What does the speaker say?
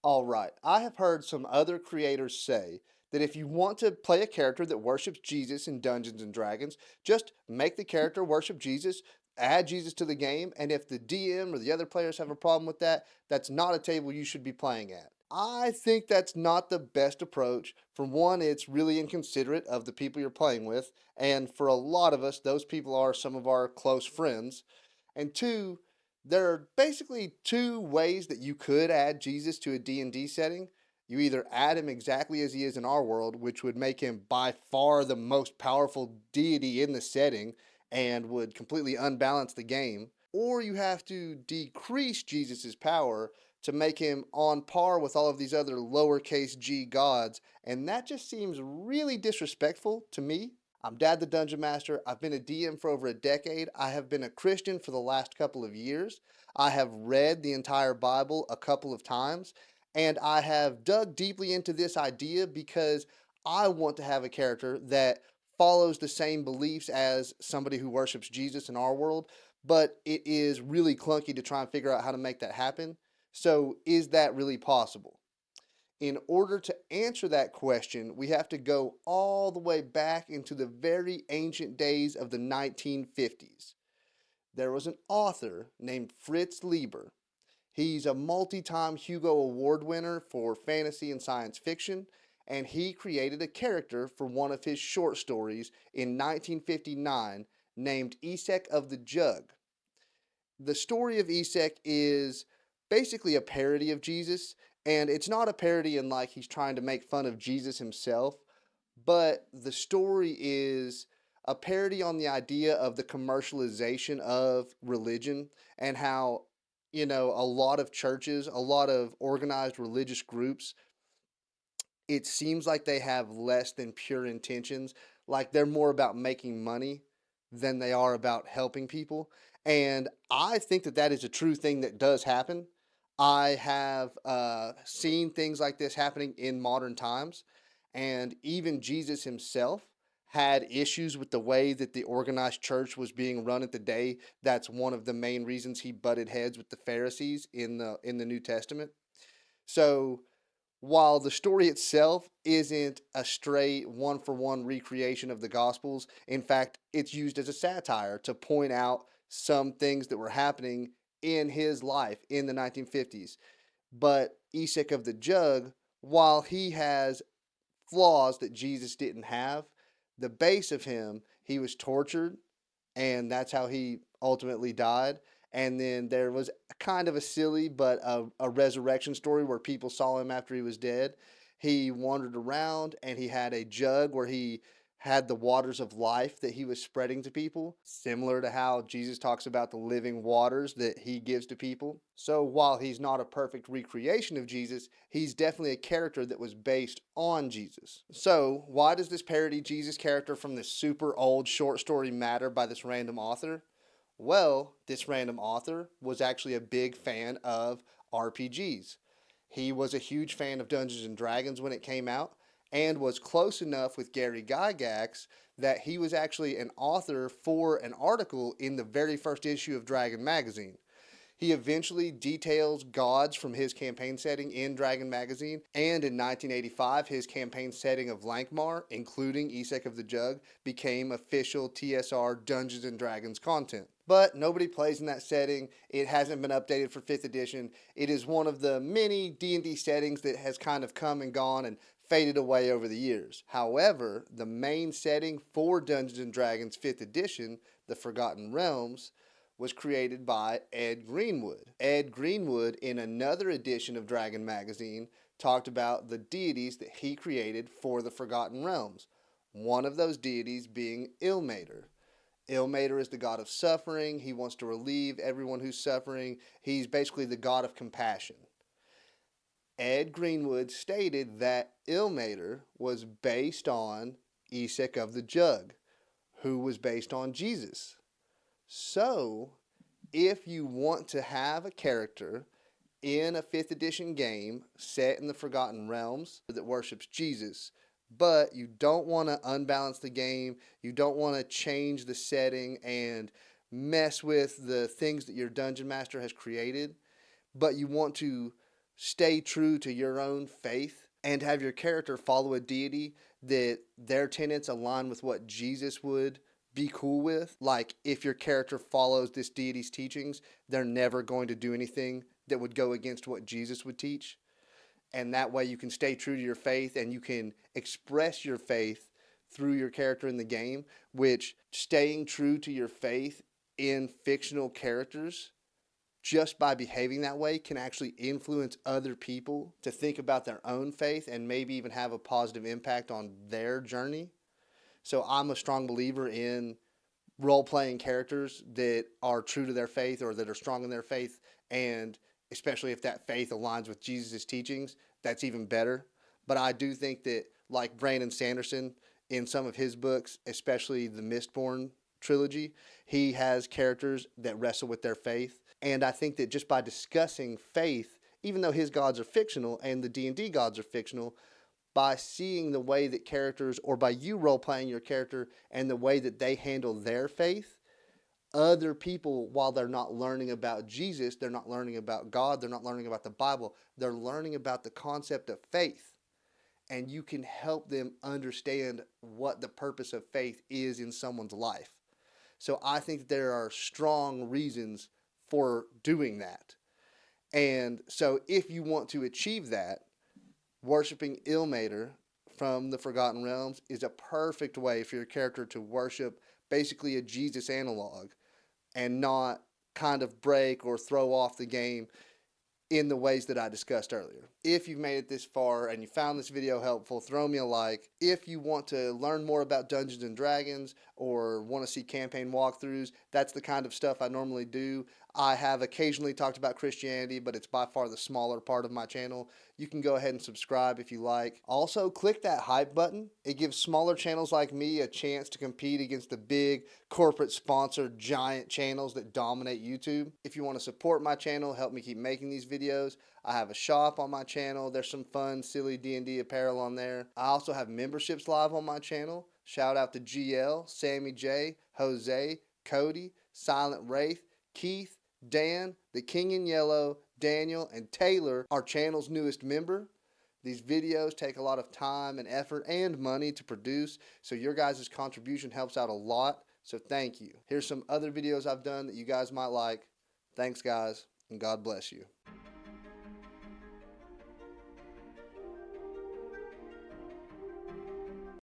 All right. I have heard some other creators say that if you want to play a character that worships Jesus in Dungeons and Dragons, just make the character worship Jesus, add Jesus to the game, and if the DM or the other players have a problem with that, that's not a table you should be playing at. I think that's not the best approach. For one, it's really inconsiderate of the people you're playing with, and for a lot of us, those people are some of our close friends. And two, there are basically two ways that you could add Jesus to a D&D setting. You either add him exactly as he is in our world, which would make him by far the most powerful deity in the setting and would completely unbalance the game, or you have to decrease Jesus's power to make him on par with all of these other lowercase g gods, and that just seems really disrespectful to me. I'm Dad the Dungeon Master. I've been a DM for over a decade. I have been a Christian for the last couple of years. I have read the entire Bible a couple of times, and I have dug deeply into this idea because I want to have a character that follows the same beliefs as somebody who worships Jesus in our world, but it is really clunky to try and figure out how to make that happen. So, is that really possible? In order to answer that question, we have to go all the way back into the very ancient days of the 1950s. There was an author named Fritz Lieber. He's a multi time Hugo Award winner for fantasy and science fiction, and he created a character for one of his short stories in 1959 named Esek of the Jug. The story of Esek is basically a parody of Jesus, and it's not a parody in like he's trying to make fun of Jesus himself, but the story is a parody on the idea of the commercialization of religion and how, a lot of churches, a lot of organized religious groups, it seems like they have less than pure intentions. Like they're more about making money than they are about helping people. And I think that that is a true thing that does happen. I have seen things like this happening in modern times. And even Jesus himself had issues with the way that the organized church was being run at the day. That's one of the main reasons he butted heads with the Pharisees in the New Testament. So while the story itself isn't a straight one for one recreation of the Gospels, in fact, it's used as a satire to point out some things that were happening in his life in the 1950s. But Esek of the Jug, while he has flaws that Jesus didn't have, the base of him, he was tortured, and that's how he ultimately died. And then there was kind of a silly but a resurrection story where people saw him after he was dead. He wandered around and he had a jug where he had the waters of life that he was spreading to people, similar to how Jesus talks about the living waters that he gives to people. So while he's not a perfect recreation of Jesus, he's definitely a character that was based on Jesus. So why does this parody Jesus character from this super old short story matter by this random author? Well, this random author was actually a big fan of RPGs. He was a huge fan of Dungeons and Dragons when it came out and was close enough with Gary Gygax that he was actually an author for an article in the very first issue of Dragon magazine. He eventually details gods from his campaign setting in Dragon magazine, and in 1985, his campaign setting of Lankmar, including Esek of the Jug, became official TSR Dungeons and Dragons content. But nobody plays in that setting. It hasn't been updated for 5th edition. It is one of the many D&D settings that has kind of come and gone and faded away over the years. However, the main setting for Dungeons and Dragons 5th edition, the Forgotten Realms, was created by Ed Greenwood. Ed Greenwood, in another edition of Dragon magazine, talked about the deities that he created for the Forgotten Realms. One of those deities being Ilmater. Ilmater is the god of suffering. He wants to relieve everyone who's suffering. He's basically the god of compassion. Ed Greenwood stated that Ilmater was based on Esek of the Jug, who was based on Jesus. So, if you want to have a character in a 5th edition game set in the Forgotten Realms that worships Jesus, but you don't want to unbalance the game, you don't want to change the setting and mess with the things that your dungeon master has created, but you want to stay true to your own faith and have your character follow a deity that their tenets align with what Jesus would be cool with. Like, if your character follows this deity's teachings, they're never going to do anything that would go against what Jesus would teach. And that way you can stay true to your faith and you can express your faith through your character in the game, which staying true to your faith in fictional characters just by behaving that way can actually influence other people to think about their own faith and maybe even have a positive impact on their journey. So I'm a strong believer in role playing characters that are true to their faith or that are strong in their faith, and especially if that faith aligns with Jesus' teachings, that's even better. But I do think that, like Brandon Sanderson in some of his books, especially the Mistborn trilogy, he has characters that wrestle with their faith. And I think that just by discussing faith, even though his gods are fictional and the D&D gods are fictional, by seeing the way that characters, or by you role playing your character and the way that they handle their faith, other people, while they're not learning about Jesus, they're not learning about God, they're not learning about the Bible, they're learning about the concept of faith. And you can help them understand what the purpose of faith is in someone's life. So I think that there are strong reasons for doing that. And so if you want to achieve that, worshiping Ilmater from the Forgotten Realms is a perfect way for your character to worship basically a Jesus analog and not kind of break or throw off the game in the ways that I discussed earlier. If you've made it this far and you found this video helpful, throw me a like. If you want to learn more about Dungeons and Dragons or want to see campaign walkthroughs, that's the kind of stuff I normally do. I have occasionally talked about Christianity, but it's by far the smaller part of my channel. You can go ahead and subscribe if you like. Also, click that hype button. It gives smaller channels like me a chance to compete against the big corporate sponsored giant channels that dominate YouTube. If you want to support my channel, help me keep making these videos, I have a shop on my channel. There's some fun, silly D&D apparel on there. I also have memberships live on my channel. Shout out to GL, Sammy J, Jose, Cody, Silent Wraith, Keith, Dan, The King in Yellow, Daniel, and Taylor, our channel's newest member. These videos take a lot of time and effort and money to produce, so your guys' contribution helps out a lot, so thank you. Here's some other videos I've done that you guys might like. Thanks, guys, and God bless you.